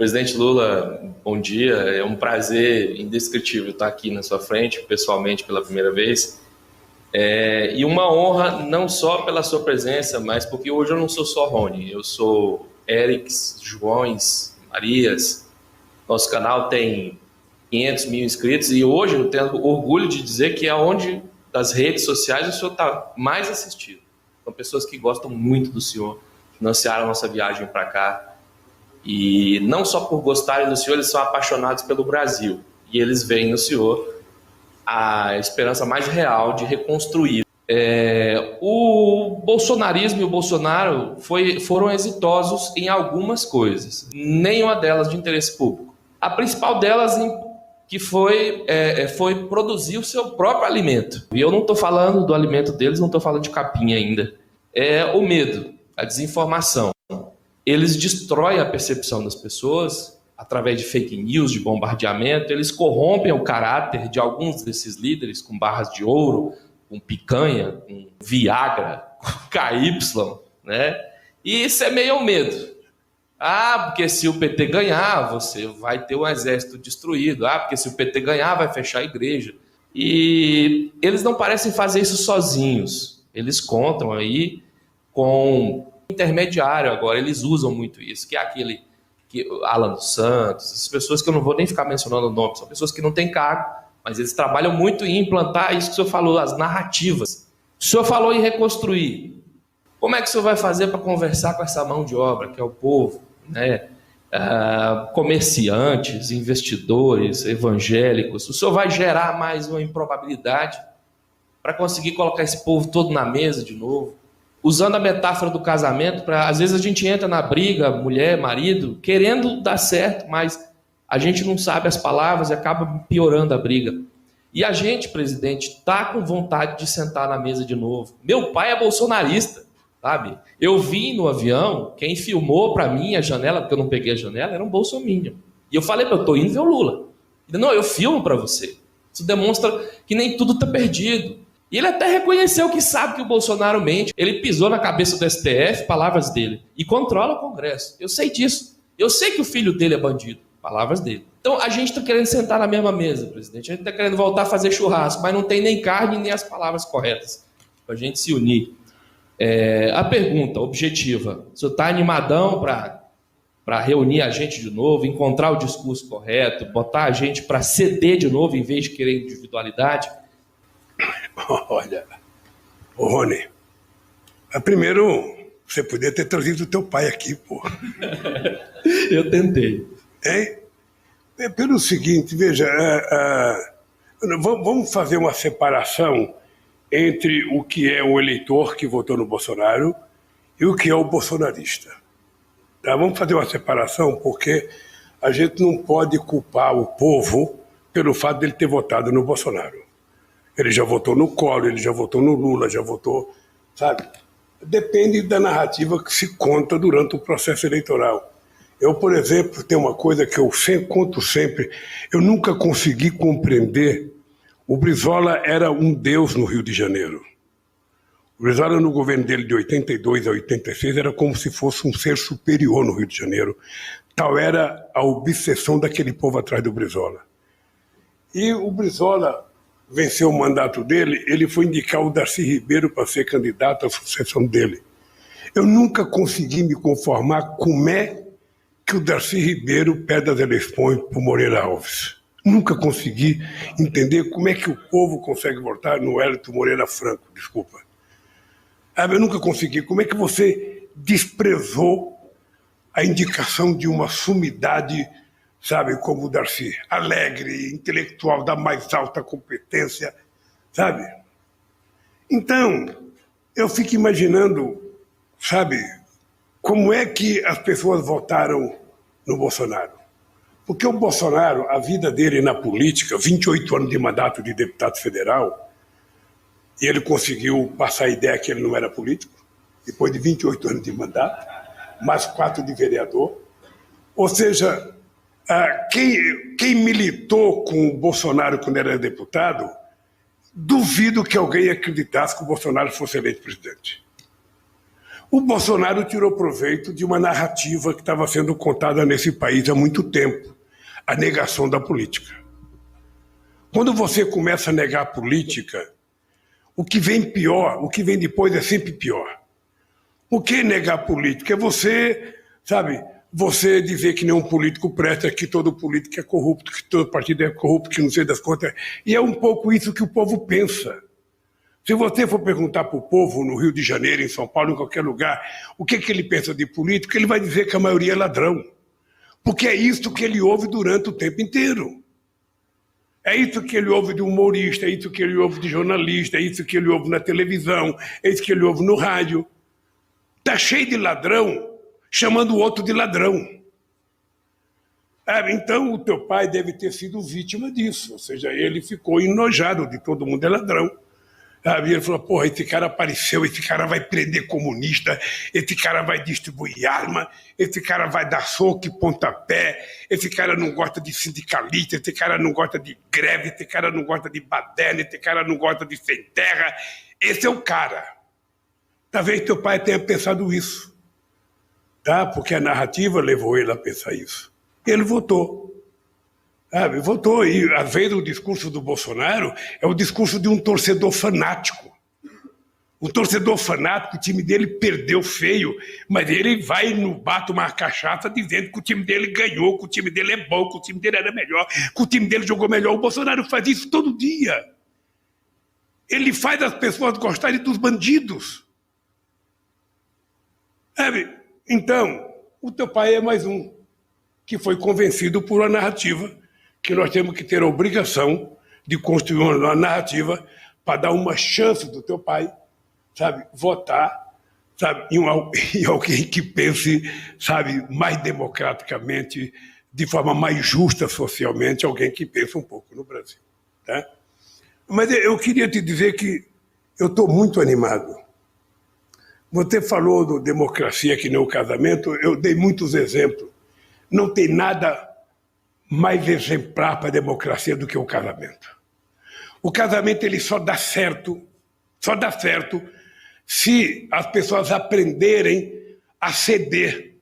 Presidente Lula, bom dia. É um prazer indescritível estar aqui na sua frente, pessoalmente, pela primeira vez. E uma honra não só pela sua presença, mas porque hoje eu não sou só Rony, eu sou Erics, Joões, Marias. Nosso canal tem 500 mil inscritos e hoje eu tenho orgulho de dizer que é onde das redes sociais o senhor está mais assistido. São pessoas que gostam muito do senhor, financiaram a nossa viagem para cá. E não só por gostarem do senhor, eles são apaixonados pelo Brasil. E eles veem no senhor a esperança mais real de reconstruir. O bolsonarismo e o Bolsonaro foram exitosos em algumas coisas, nenhuma delas de interesse público. A principal delas que foi produzir o seu próprio alimento. E eu não estou falando do alimento deles, não estou falando de capinha ainda. É o medo, a desinformação. Eles destroem a percepção das pessoas através de fake news, de bombardeamento. Eles corrompem o caráter de alguns desses líderes com barras de ouro, com picanha, com Viagra, com KY, né? E isso é meio medo. Porque se o PT ganhar, você vai ter um exército destruído. Porque se o PT ganhar, vai fechar a igreja. E eles não parecem fazer isso sozinhos. Eles contam aí com intermediário agora, eles usam muito isso, que é aquele Alan dos Santos, essas pessoas que eu não vou nem ficar mencionando o nome, são pessoas que não têm cargo, mas eles trabalham muito em implantar isso que o senhor falou, as narrativas. O senhor falou em reconstruir. Como é que o senhor vai fazer para conversar com essa mão de obra, que é o povo, né? Comerciantes, investidores, evangélicos? O senhor vai gerar mais uma improbabilidade para conseguir colocar esse povo todo na mesa de novo? Usando a metáfora do casamento, às vezes a gente entra na briga, mulher, marido, querendo dar certo, mas a gente não sabe as palavras e acaba piorando a briga. E a gente, presidente, está com vontade de sentar na mesa de novo. Meu pai é bolsonarista, sabe? Eu vim no avião, quem filmou para mim a janela, porque eu não peguei a janela, era um bolsominion. E eu falei, eu estou indo ver o Lula. Ele, não, eu filmo para você. Isso demonstra que nem tudo está perdido. E ele até reconheceu que sabe que o Bolsonaro mente. Ele pisou na cabeça do STF, palavras dele, e controla o Congresso. Eu sei disso. Eu sei que o filho dele é bandido, palavras dele. Então a gente está querendo sentar na mesma mesa, presidente. A gente está querendo voltar a fazer churrasco, mas não tem nem carne nem as palavras corretas para a gente se unir. A pergunta objetiva: o senhor está animadão para reunir a gente de novo, encontrar o discurso correto, botar a gente para ceder de novo em vez de querer individualidade? Olha, Rony, primeiro você podia ter trazido o teu pai aqui, pô. Eu tentei. Pelo seguinte, veja, vamos fazer uma separação entre o que é o eleitor que votou no Bolsonaro e o que é o bolsonarista. Tá? Vamos fazer uma separação porque a gente não pode culpar o povo pelo fato dele ter votado no Bolsonaro. Ele já votou no Collor, ele já votou no Lula, já votou, sabe? Depende da narrativa que se conta durante o processo eleitoral. Eu, por exemplo, tenho uma coisa que eu conto sempre, eu nunca consegui compreender. O Brizola era um deus no Rio de Janeiro. O Brizola, no governo dele de 82 a 86, era como se fosse um ser superior no Rio de Janeiro. Tal era a obsessão daquele povo atrás do Brizola. E o Brizola venceu o mandato dele, ele foi indicar o Darcy Ribeiro para ser candidato à sucessão dele. Eu nunca consegui me conformar como é que o Darcy Ribeiro perde as eleições para o Moreira Alves. Nunca consegui entender como é que o povo consegue votar no Hélito Moreira Franco, desculpa. Eu nunca consegui. Como é que você desprezou a indicação de uma sumidade, sabe, como o Darcy, alegre, intelectual, da mais alta competência, sabe? Então, eu fico imaginando, sabe, como é que as pessoas votaram no Bolsonaro. Porque o Bolsonaro, a vida dele na política, 28 anos de mandato de deputado federal, e ele conseguiu passar a ideia que ele não era político, depois de 28 anos de mandato, mais 4 de vereador. Ou seja, quem militou com o Bolsonaro quando era deputado, duvido que alguém acreditasse que o Bolsonaro fosse eleito presidente. O Bolsonaro tirou proveito de uma narrativa que estava sendo contada nesse país há muito tempo, a negação da política. Quando você começa a negar a política, o que vem pior, o que vem depois é sempre pior. O que é negar a política? É você, sabe, você dizer que nenhum político presta, que todo político é corrupto, que todo partido é corrupto, que não sei das contas. E é um pouco isso que o povo pensa. Se você for perguntar para o povo no Rio de Janeiro, em São Paulo, em qualquer lugar, o que ele pensa de político, ele vai dizer que a maioria é ladrão. Porque é isso que ele ouve durante o tempo inteiro. É isso que ele ouve de humorista, é isso que ele ouve de jornalista, é isso que ele ouve na televisão, é isso que ele ouve no rádio. Está cheio de ladrão, chamando o outro de ladrão. Então o teu pai deve ter sido vítima disso, ou seja, ele ficou enojado de todo mundo é ladrão. E ele falou, porra, esse cara apareceu, esse cara vai prender comunista, esse cara vai distribuir arma, esse cara vai dar soco e pontapé, esse cara não gosta de sindicalista, esse cara não gosta de greve, esse cara não gosta de baderna, esse cara não gosta de sem terra. Esse é o cara. Talvez teu pai tenha pensado isso, tá? Porque a narrativa levou ele a pensar isso. Ele votou. Votou, e às vezes o discurso do Bolsonaro é o discurso de um torcedor fanático. O torcedor fanático, o time dele perdeu feio, mas ele vai no bar tomar cachaça dizendo que o time dele ganhou, que o time dele é bom, que o time dele era melhor, que o time dele jogou melhor. O Bolsonaro faz isso todo dia. Ele faz as pessoas gostarem dos bandidos. Então, o teu pai é mais um que foi convencido por uma narrativa que nós temos que ter a obrigação de construir uma narrativa para dar uma chance do teu pai, sabe, votar, sabe, em alguém que pense, sabe, mais democraticamente, de forma mais justa socialmente, alguém que pense um pouco no Brasil, tá? Mas eu queria te dizer que eu estou muito animado. Você falou do democracia que nem o casamento, eu dei muitos exemplos. Não tem nada mais exemplar para a democracia do que o casamento. O casamento ele só dá certo se as pessoas aprenderem a ceder.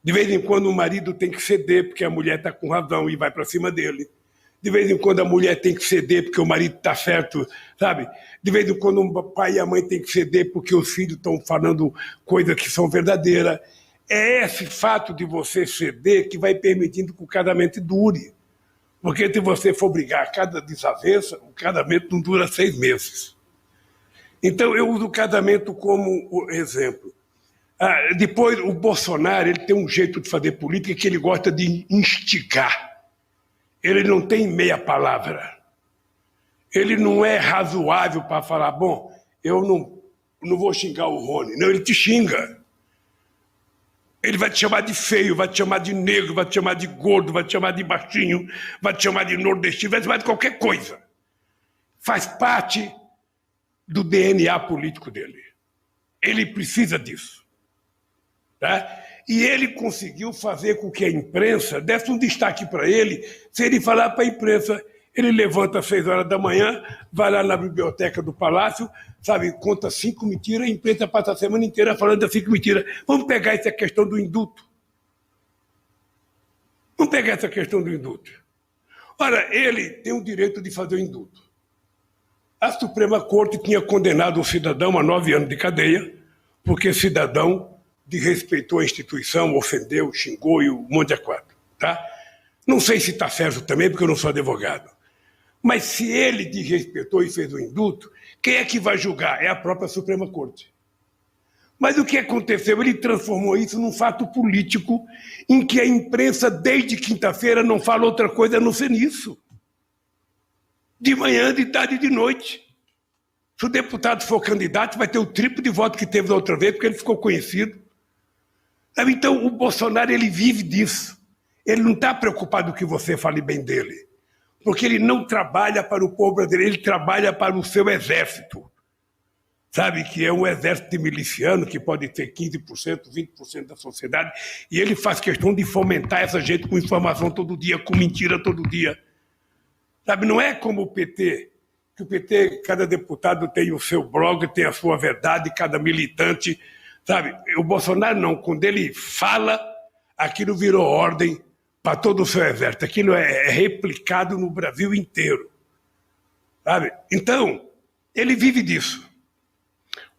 De vez em quando o marido tem que ceder porque a mulher está com razão e vai para cima dele. De vez em quando a mulher tem que ceder porque o marido está certo, sabe? De vez em quando o pai e a mãe têm que ceder porque os filhos estão falando coisas que são verdadeiras. É esse fato de você ceder que vai permitindo que o casamento dure. Porque se você for brigar a cada desavença, o casamento não dura 6 meses. Então eu uso o casamento como exemplo. Depois o Bolsonaro ele tem um jeito de fazer política que ele gosta de instigar. Ele não tem meia palavra. Ele não é razoável para falar, bom, eu não vou xingar o Rony. Não, ele te xinga. Ele vai te chamar de feio, vai te chamar de negro, vai te chamar de gordo, vai te chamar de baixinho, vai te chamar de nordestino, vai te chamar de qualquer coisa. Faz parte do DNA político dele. Ele precisa disso. Tá? E ele conseguiu fazer com que a imprensa desse um destaque para ele, se ele falar para a imprensa. Ele levanta às 6 horas da manhã, vai lá na biblioteca do Palácio, sabe, conta 5 mentiras, a imprensa passa a semana inteira falando das 5 mentiras. Vamos pegar essa questão do indulto. Ora, ele tem o direito de fazer o indulto. A Suprema Corte tinha condenado o cidadão a 9 anos de cadeia, porque cidadão desrespeitou a instituição, ofendeu, xingou e um monte de quatro. Tá? Não sei se está certo também, porque eu não sou advogado. Mas se ele desrespeitou e fez o indulto, quem é que vai julgar? É a própria Suprema Corte. Mas o que aconteceu? Ele transformou isso num fato político em que a imprensa, desde quinta-feira, não fala outra coisa a não ser nisso. De manhã, de tarde e de noite. Se o deputado for candidato, vai ter o triplo de voto que teve da outra vez, porque ele ficou conhecido. Então, o Bolsonaro, ele vive disso. Ele não está preocupado que você fale bem dele. Porque ele não trabalha para o povo brasileiro, ele trabalha para o seu exército. Sabe, que é um exército de miliciano que pode ter 15%, 20% da sociedade, e ele faz questão de fomentar essa gente com informação todo dia, com mentira todo dia. Sabe, não é como o PT, que o PT, cada deputado tem o seu blog, tem a sua verdade, cada militante, Sabe? O Bolsonaro não, quando ele fala, aquilo virou ordem para todo o seu exército. Aquilo é replicado no Brasil inteiro. Sabe? Então, ele vive disso.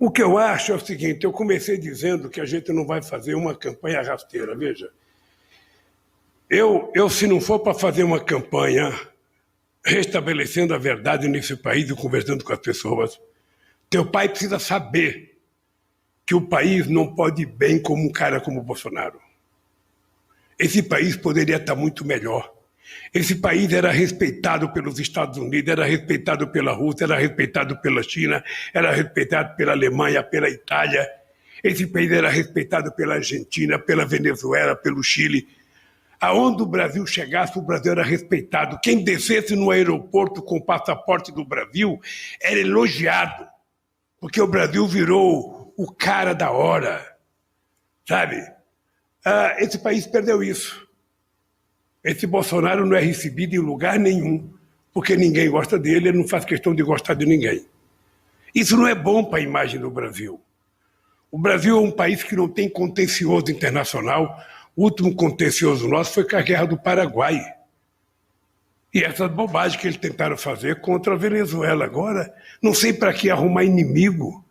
O que eu acho é o seguinte, eu comecei dizendo que a gente não vai fazer uma campanha rasteira, veja. Eu se não for para fazer uma campanha restabelecendo a verdade nesse país e conversando com as pessoas, teu pai precisa saber que o país não pode ir bem como um cara como o Bolsonaro. Esse país poderia estar muito melhor. Esse país era respeitado pelos Estados Unidos, era respeitado pela Rússia, era respeitado pela China, era respeitado pela Alemanha, pela Itália. Esse país era respeitado pela Argentina, pela Venezuela, pelo Chile. Aonde o Brasil chegasse, o Brasil era respeitado. Quem descesse no aeroporto com o passaporte do Brasil era elogiado, porque o Brasil virou o cara da hora, sabe? Esse país perdeu isso. Esse Bolsonaro não é recebido em lugar nenhum, porque ninguém gosta dele, ele não faz questão de gostar de ninguém. Isso não é bom para a imagem do Brasil. O Brasil é um país que não tem contencioso internacional. O último contencioso nosso foi com a Guerra do Paraguai. E essas bobagens que eles tentaram fazer contra a Venezuela agora, não sei para que arrumar inimigo.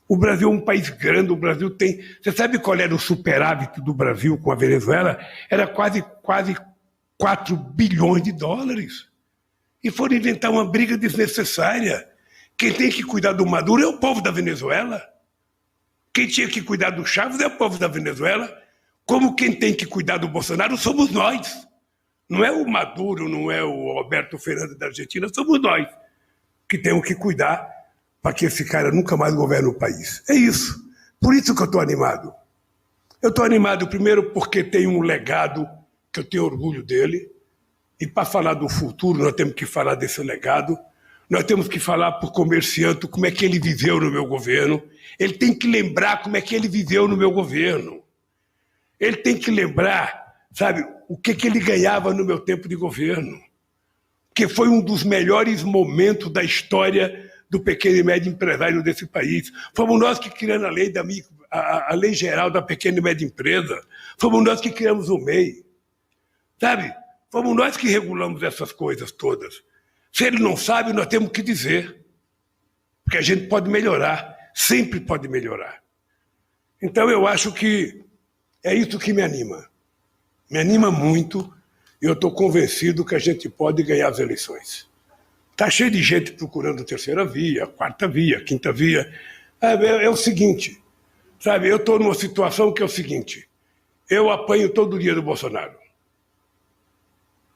O Brasil é um país grande, o Brasil tem... Você sabe qual era o superávit do Brasil com a Venezuela? Era quase 4 bilhões de dólares. E foram inventar uma briga desnecessária. Quem tem que cuidar do Maduro é o povo da Venezuela. Quem tinha que cuidar do Chávez é o povo da Venezuela. Como quem tem que cuidar do Bolsonaro somos nós. Não é o Maduro, não é o Alberto Fernandes da Argentina, somos nós que temos que cuidar para que esse cara nunca mais governe o país. É isso. Por isso que eu estou animado. Eu estou animado primeiro porque tem um legado que eu tenho orgulho dele, e para falar do futuro nós temos que falar desse legado, nós temos que falar para o comerciante como é que ele viveu no meu governo, ele tem que lembrar como é que ele viveu no meu governo, ele tem que lembrar, sabe, o que ele ganhava no meu tempo de governo, que foi um dos melhores momentos da história do pequeno e médio empresário desse país. Fomos nós que criamos a lei geral da pequena e média empresa, fomos nós que criamos o MEI. Sabe? Fomos nós que regulamos essas coisas todas. Se ele não sabe, nós temos que dizer. Porque a gente pode melhorar, sempre pode melhorar. Então eu acho que é isso que me anima. Me anima muito e eu estou convencido que a gente pode ganhar as eleições. Está cheio de gente procurando terceira via, quarta via, quinta via. É o seguinte, sabe? Eu estou numa situação que é o seguinte, eu apanho todo dia do Bolsonaro.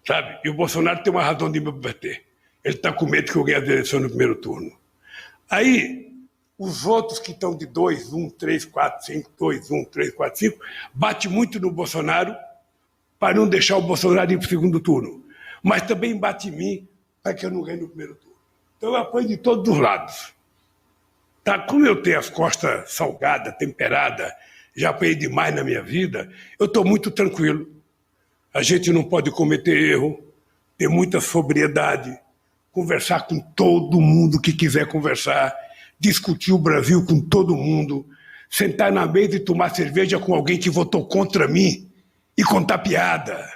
Sabe? E o Bolsonaro tem uma razão de me bater. Ele está com medo que eu ganhe a eleição no primeiro turno. Aí, os outros que estão de 2, 1, 3, 4, 5, 2, 1, 3, 4, 5, bate muito no Bolsonaro para não deixar o Bolsonaro ir para o segundo turno. Mas também bate em mim para que eu não ganhe no primeiro turno. Então eu apoio de todos os lados. Tá? Como eu tenho as costas salgadas, temperadas, já apanhei demais na minha vida, eu estou muito tranquilo. A gente não pode cometer erro, ter muita sobriedade, conversar com todo mundo que quiser conversar, discutir o Brasil com todo mundo, sentar na mesa e tomar cerveja com alguém que votou contra mim e contar piada,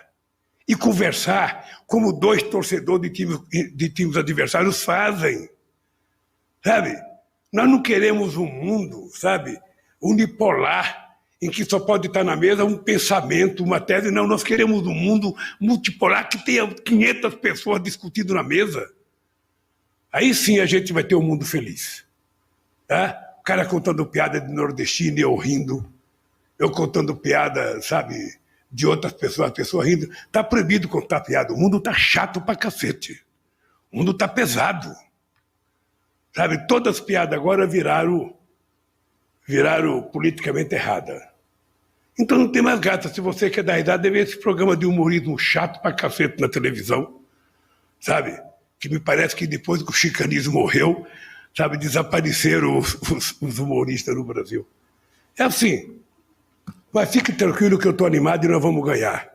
e conversar como 2 torcedores de times adversários fazem. Sabe? Nós não queremos um mundo, sabe, unipolar, em que só pode estar na mesa um pensamento, uma tese. Não, nós queremos um mundo multipolar que tenha 500 pessoas discutindo na mesa. Aí sim a gente vai ter um mundo feliz. Tá? O cara contando piada de nordestino e eu rindo. Eu contando piada, sabe, de outras pessoas, a pessoa rindo. Está proibido contar piada. O mundo está chato pra cacete. O mundo está pesado. Sabe, todas as piadas agora viraram politicamente erradas. Então não tem mais graça. Se você quer dar risada, deve ver esse programa de humorismo chato pra cacete na televisão, sabe? Que me parece que depois que o chicanismo morreu, sabe, desapareceram os humoristas no Brasil. É assim. Mas fique tranquilo que eu estou animado e nós vamos ganhar.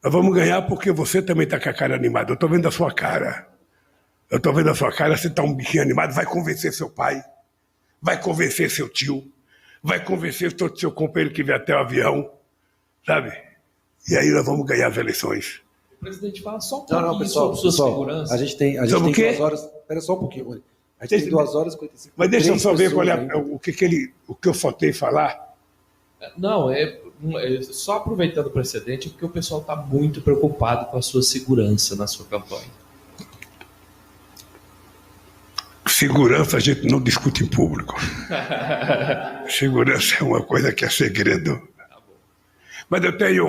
Nós vamos ganhar porque você também está com a cara animada. Eu estou vendo a sua cara. Eu estou vendo a sua cara, você está um bichinho animado, vai convencer seu pai, vai convencer seu tio, vai convencer todo seu companheiro que vier até o avião, sabe? E aí nós vamos ganhar as eleições. O presidente fala só um Não, pouquinho pessoal, sobre sua pessoal, segurança. a gente tem 2 horas. Espera só um pouquinho, Rony. A gente tem 2 horas e 55. Mas deixa eu só ver qual é ainda. o que eu faltei falar. Não, só aproveitando o precedente, porque o pessoal está muito preocupado com a sua segurança na sua campanha. Segurança a gente não discute em público. Segurança é uma coisa que é segredo. Mas eu tenho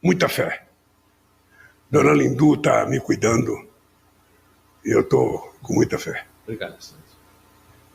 muita fé. Dona Lindu está me cuidando e eu estou com muita fé. Obrigado, senhor.